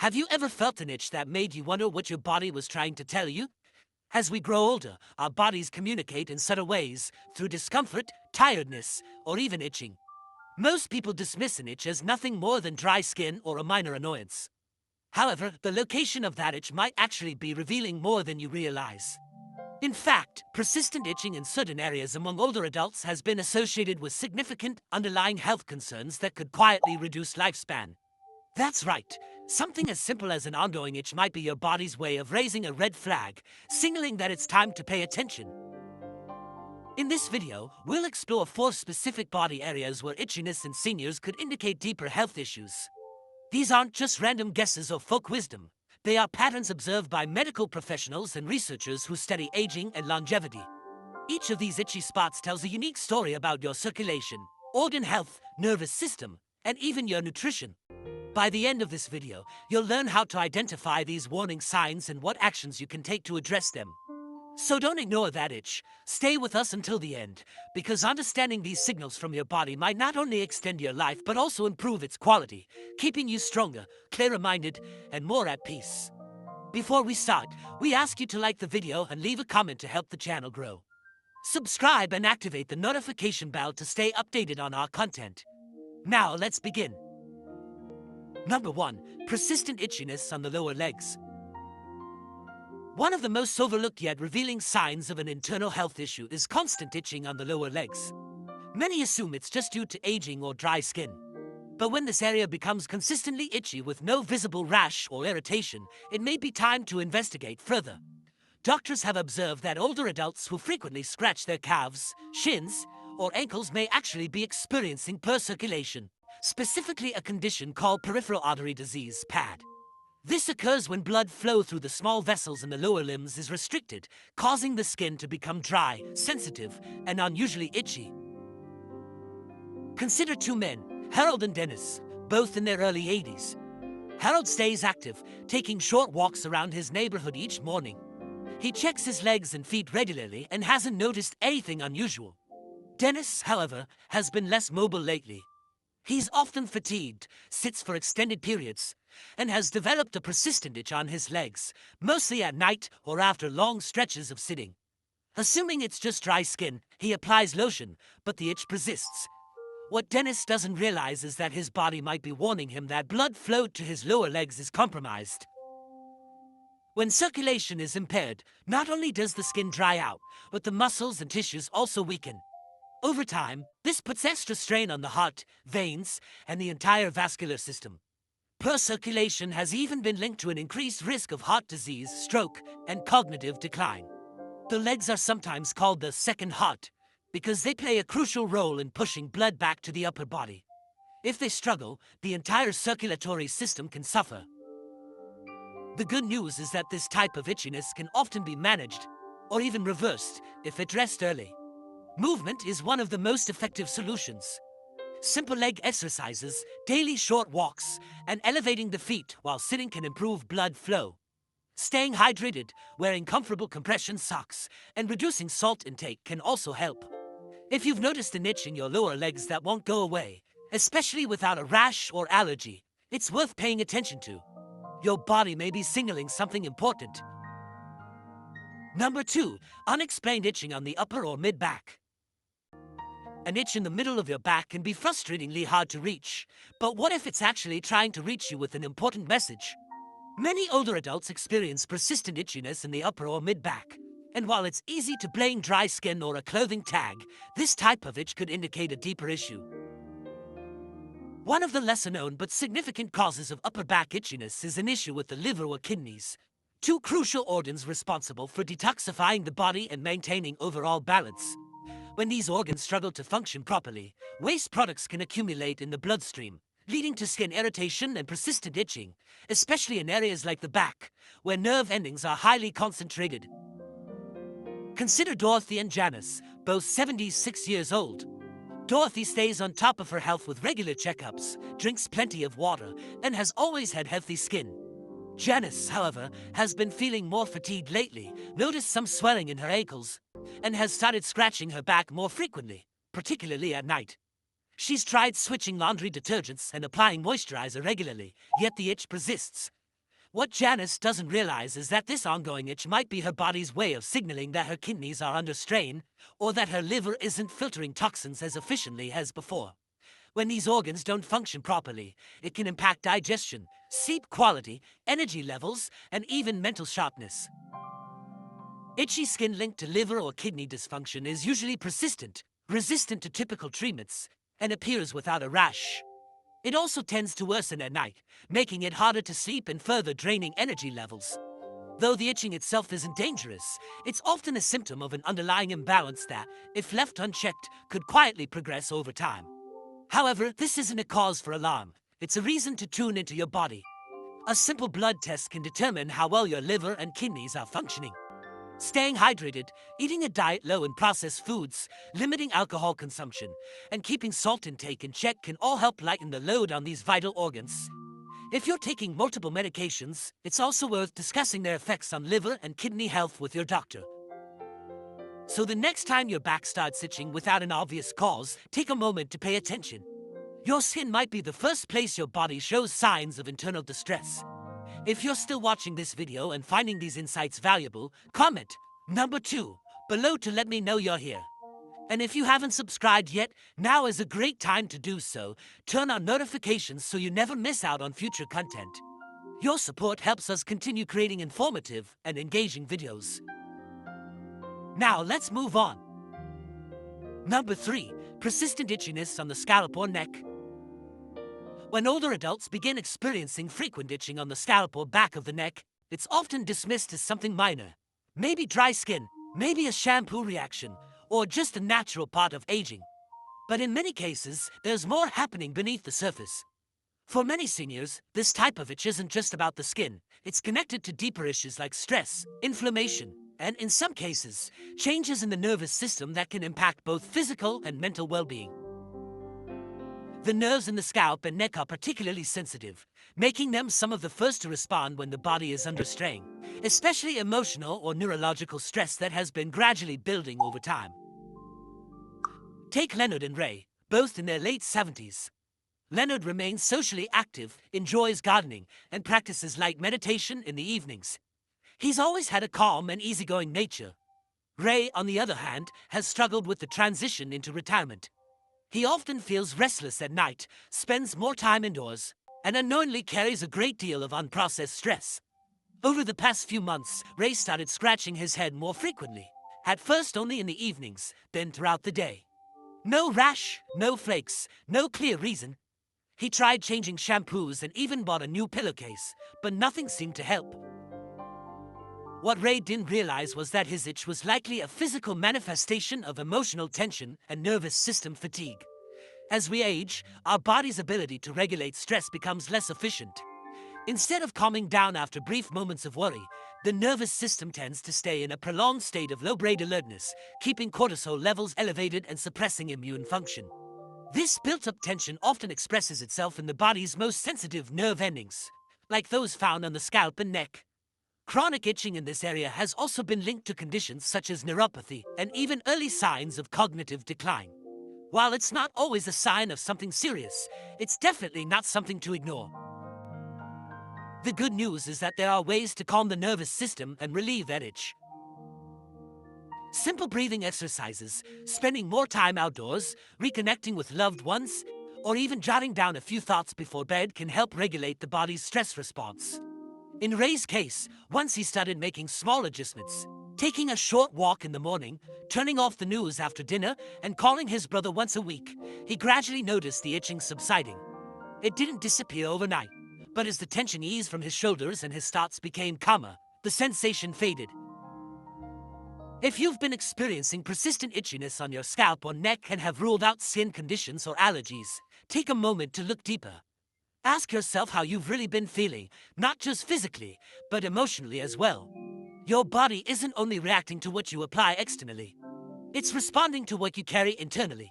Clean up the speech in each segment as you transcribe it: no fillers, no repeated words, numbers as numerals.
Have you ever felt an itch that made you wonder what your body was trying to tell you? As we grow older, our bodies communicate in subtle ways, through discomfort, tiredness, or even itching. Most people dismiss an itch as nothing more than dry skin or a minor annoyance. However, the location of that itch might actually be revealing more than you realize. In fact, persistent itching in certain areas among older adults has been associated with significant underlying health concerns that could quietly reduce lifespan. That's right. Something as simple as an ongoing itch might be your body's way of raising a red flag, signaling that it's time to pay attention. In this video, we'll explore 4 specific body areas where itchiness in seniors could indicate deeper health issues. These aren't just random guesses or folk wisdom. They are patterns observed by medical professionals and researchers who study aging and longevity. Each of these itchy spots tells a unique story about your circulation, organ health, nervous system, and even your nutrition. By the end of this video, you'll learn how to identify these warning signs and what actions you can take to address them. So don't ignore that itch. Stay with us until the end, because understanding these signals from your body might not only extend your life but also improve its quality, keeping you stronger, clearer-minded, and more at peace. Before we start, we ask you to like the video and leave a comment to help the channel grow. Subscribe and activate the notification bell to stay updated on our content. Now let's begin. Number 1. Persistent itchiness on the lower legs. One of the most overlooked yet revealing signs of an internal health issue is constant itching on the lower legs. Many assume it's just due to aging or dry skin. But when this area becomes consistently itchy with no visible rash or irritation, it may be time to investigate further. Doctors have observed that older adults who frequently scratch their calves, shins, or ankles may actually be experiencing poor circulation, specifically a condition called peripheral artery disease, PAD. This occurs when blood flow through the small vessels in the lower limbs is restricted, causing the skin to become dry, sensitive, and unusually itchy. Consider 2 men, Harold and Dennis, both in their early 80s. Harold stays active, taking short walks around his neighborhood each morning. He checks his legs and feet regularly and hasn't noticed anything unusual. Dennis, however, has been less mobile lately. He's often fatigued, sits for extended periods, and has developed a persistent itch on his legs, mostly at night or after long stretches of sitting. Assuming it's just dry skin, he applies lotion, but the itch persists. What Dennis doesn't realize is that his body might be warning him that blood flow to his lower legs is compromised. When circulation is impaired, not only does the skin dry out, but the muscles and tissues also weaken. Over time, this puts extra strain on the heart, veins, and the entire vascular system. Poor circulation has even been linked to an increased risk of heart disease, stroke, and cognitive decline. The legs are sometimes called the second heart because they play a crucial role in pushing blood back to the upper body. If they struggle, the entire circulatory system can suffer. The good news is that this type of itchiness can often be managed, or even reversed, if addressed early. Movement is one of the most effective solutions. Simple leg exercises, daily short walks, and elevating the feet while sitting can improve blood flow. Staying hydrated, wearing comfortable compression socks, and reducing salt intake can also help. If you've noticed an itch in your lower legs that won't go away, especially without a rash or allergy, it's worth paying attention to. Your body may be signaling something important. Number 2. Unexplained itching on the upper or mid-back. An itch in the middle of your back can be frustratingly hard to reach. But what if it's actually trying to reach you with an important message? Many older adults experience persistent itchiness in the upper or mid-back. And while it's easy to blame dry skin or a clothing tag, this type of itch could indicate a deeper issue. One of the lesser-known but significant causes of upper back itchiness is an issue with the liver or kidneys, 2 crucial organs responsible for detoxifying the body and maintaining overall balance. When these organs struggle to function properly, waste products can accumulate in the bloodstream, leading to skin irritation and persistent itching, especially in areas like the back, where nerve endings are highly concentrated. Consider Dorothy and Janice, both 76 years old. Dorothy stays on top of her health with regular checkups, drinks plenty of water, and has always had healthy skin. Janice, however, has been feeling more fatigued lately, noticed some swelling in her ankles, and has started scratching her back more frequently, particularly at night. She's tried switching laundry detergents and applying moisturizer regularly, yet the itch persists. What Janice doesn't realize is that this ongoing itch might be her body's way of signaling that her kidneys are under strain, or that her liver isn't filtering toxins as efficiently as before. When these organs don't function properly, it can impact digestion, sleep quality, energy levels, and even mental sharpness. Itchy skin linked to liver or kidney dysfunction is usually persistent, resistant to typical treatments, and appears without a rash. It also tends to worsen at night, making it harder to sleep and further draining energy levels. Though the itching itself isn't dangerous, it's often a symptom of an underlying imbalance that, if left unchecked, could quietly progress over time. However, this isn't a cause for alarm. It's a reason to tune into your body. A simple blood test can determine how well your liver and kidneys are functioning. Staying hydrated, eating a diet low in processed foods, limiting alcohol consumption, and keeping salt intake in check can all help lighten the load on these vital organs. If you're taking multiple medications, it's also worth discussing their effects on liver and kidney health with your doctor. So the next time your back starts itching without an obvious cause, take a moment to pay attention. Your skin might be the first place your body shows signs of internal distress. If you're still watching this video and finding these insights valuable, comment number 2 below to let me know you're here. And if you haven't subscribed yet, now is a great time to do so. Turn on notifications so you never miss out on future content. Your support helps us continue creating informative and engaging videos. Now let's move on. Number 3, persistent itchiness on the scalp or neck. When older adults begin experiencing frequent itching on the scalp or back of the neck, it's often dismissed as something minor. Maybe dry skin, maybe a shampoo reaction, or just a natural part of aging. But in many cases, there's more happening beneath the surface. For many seniors, this type of itch isn't just about the skin. It's connected to deeper issues like stress, inflammation, and in some cases, changes in the nervous system that can impact both physical and mental well-being. The nerves in the scalp and neck are particularly sensitive, making them some of the first to respond when the body is under strain, especially emotional or neurological stress that has been gradually building over time. Take Leonard and Ray, both in their late 70s. Leonard remains socially active, enjoys gardening, and practices light meditation in the evenings. He's always had a calm and easygoing nature. Ray, on the other hand, has struggled with the transition into retirement. He often feels restless at night, spends more time indoors, and unknowingly carries a great deal of unprocessed stress. Over the past few months, Ray started scratching his head more frequently, at first only in the evenings, then throughout the day. No rash, no flakes, no clear reason. He tried changing shampoos and even bought a new pillowcase, but nothing seemed to help. What Ray didn't realize was that his itch was likely a physical manifestation of emotional tension and nervous system fatigue. As we age, our body's ability to regulate stress becomes less efficient. Instead of calming down after brief moments of worry, the nervous system tends to stay in a prolonged state of low-grade alertness, keeping cortisol levels elevated and suppressing immune function. This built-up tension often expresses itself in the body's most sensitive nerve endings, like those found on the scalp and neck. Chronic itching in this area has also been linked to conditions such as neuropathy and even early signs of cognitive decline. While it's not always a sign of something serious, it's definitely not something to ignore. The good news is that there are ways to calm the nervous system and relieve that itch. Simple breathing exercises, spending more time outdoors, reconnecting with loved ones, or even jotting down a few thoughts before bed can help regulate the body's stress response. In Ray's case, once he started making small adjustments, taking a short walk in the morning, turning off the news after dinner, and calling his brother once a week, he gradually noticed the itching subsiding. It didn't disappear overnight, but as the tension eased from his shoulders and his thoughts became calmer, the sensation faded. If you've been experiencing persistent itchiness on your scalp or neck and have ruled out skin conditions or allergies, take a moment to look deeper. Ask yourself how you've really been feeling, not just physically, but emotionally as well. Your body isn't only reacting to what you apply externally. It's responding to what you carry internally.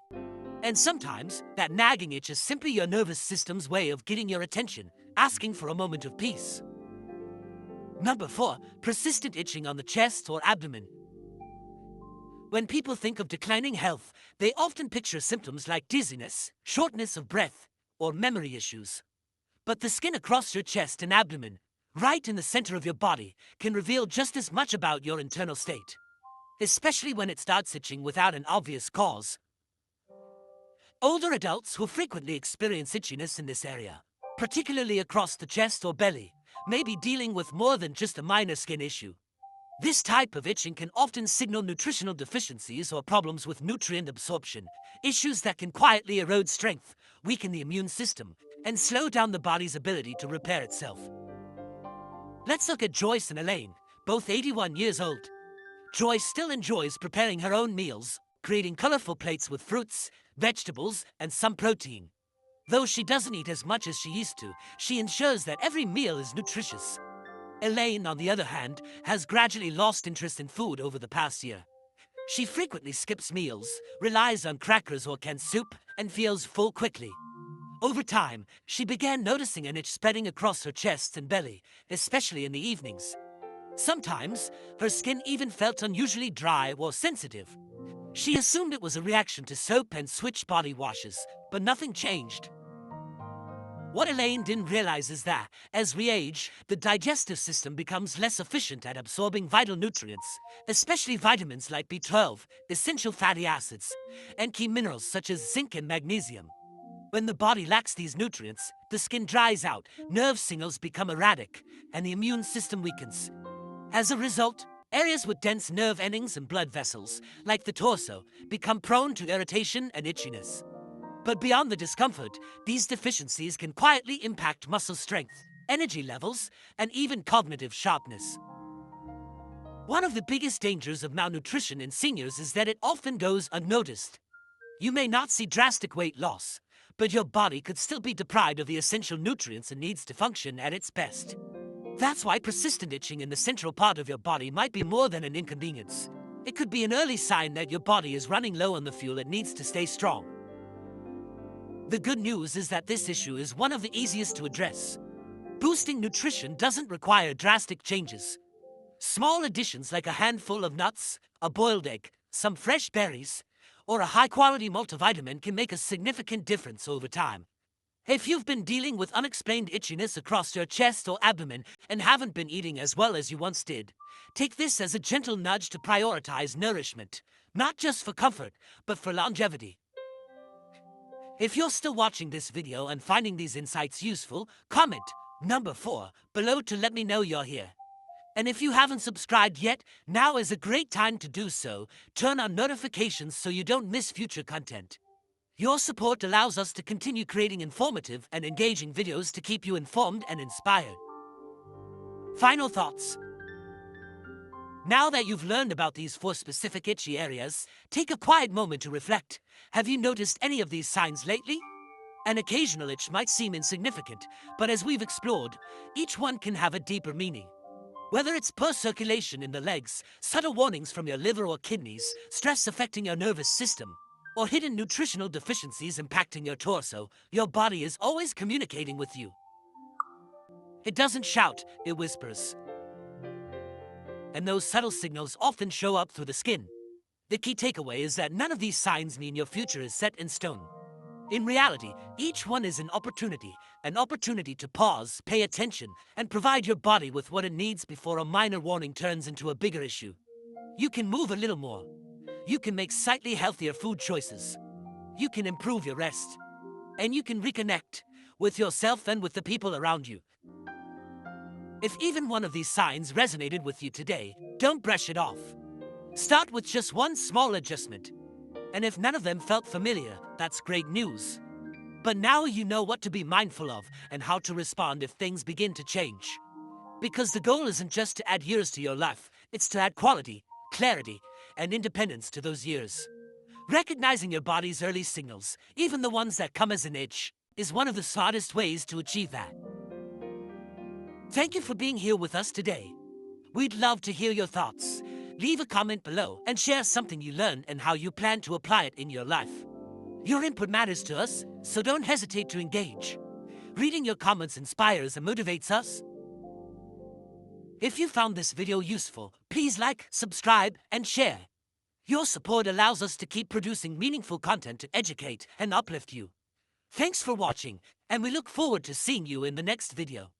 And sometimes, that nagging itch is simply your nervous system's way of getting your attention, asking for a moment of peace. Number 4, persistent itching on the chest or abdomen. When people think of declining health, they often picture symptoms like dizziness, shortness of breath, or memory issues. But the skin across your chest and abdomen, right in the center of your body, can reveal just as much about your internal state, especially when it starts itching without an obvious cause. Older adults who frequently experience itchiness in this area, particularly across the chest or belly, may be dealing with more than just a minor skin issue. This type of itching can often signal nutritional deficiencies or problems with nutrient absorption, issues that can quietly erode strength, weaken the immune system, and slow down the body's ability to repair itself. Let's look at Joyce and Elaine, both 81 years old. Joyce still enjoys preparing her own meals, creating colorful plates with fruits, vegetables, and some protein. Though she doesn't eat as much as she used to, she ensures that every meal is nutritious. Elaine, on the other hand, has gradually lost interest in food over the past year. She frequently skips meals, relies on crackers or canned soup, and feels full quickly. Over time, she began noticing an itch spreading across her chest and belly, especially in the evenings. Sometimes, her skin even felt unusually dry or sensitive. She assumed it was a reaction to soap and switched body washes, but nothing changed. What Elaine didn't realize is that, as we age, the digestive system becomes less efficient at absorbing vital nutrients, especially vitamins like B12, essential fatty acids, and key minerals such as zinc and magnesium. When the body lacks these nutrients, the skin dries out, nerve signals become erratic, and the immune system weakens. As a result, areas with dense nerve endings and blood vessels, like the torso, become prone to irritation and itchiness. But beyond the discomfort, these deficiencies can quietly impact muscle strength, energy levels, and even cognitive sharpness. One of the biggest dangers of malnutrition in seniors is that it often goes unnoticed. You may not see drastic weight loss, but your body could still be deprived of the essential nutrients it needs to function at its best. That's why persistent itching in the central part of your body might be more than an inconvenience. It could be an early sign that your body is running low on the fuel it needs to stay strong. The good news is that this issue is one of the easiest to address. Boosting nutrition doesn't require drastic changes. Small additions like a handful of nuts, a boiled egg, some fresh berries, or a high-quality multivitamin can make a significant difference over time. If you've been dealing with unexplained itchiness across your chest or abdomen and haven't been eating as well as you once did, take this as a gentle nudge to prioritize nourishment, not just for comfort, but for longevity. If you're still watching this video and finding these insights useful, comment number 4 below to let me know you're here. And if you haven't subscribed yet, now is a great time to do so. Turn on notifications so you don't miss future content. Your support allows us to continue creating informative and engaging videos to keep you informed and inspired. Final thoughts. Now that you've learned about these 4 specific itchy areas, take a quiet moment to reflect. Have you noticed any of these signs lately? An occasional itch might seem insignificant, but as we've explored, each one can have a deeper meaning. Whether it's poor circulation in the legs, subtle warnings from your liver or kidneys, stress affecting your nervous system, or hidden nutritional deficiencies impacting your torso, your body is always communicating with you. It doesn't shout, it whispers. And those subtle signals often show up through the skin. The key takeaway is that none of these signs mean your future is set in stone. In reality, each one is an opportunity to pause, pay attention, and provide your body with what it needs before a minor warning turns into a bigger issue. You can move a little more. You can make slightly healthier food choices. You can improve your rest. And you can reconnect with yourself and with the people around you. If even one of these signs resonated with you today, don't brush it off. Start with just one small adjustment. And if none of them felt familiar, that's great news. But now you know what to be mindful of and how to respond if things begin to change. Because the goal isn't just to add years to your life, it's to add quality, clarity, and independence to those years. Recognizing your body's early signals, even the ones that come as an itch, is one of the smartest ways to achieve that. Thank you for being here with us today. We'd love to hear your thoughts. Leave a comment below and share something you learned and how you plan to apply it in your life. Your input matters to us, so don't hesitate to engage. Reading your comments inspires and motivates us. If you found this video useful, please like, subscribe, and share. Your support allows us to keep producing meaningful content to educate and uplift you. Thanks for watching, and we look forward to seeing you in the next video.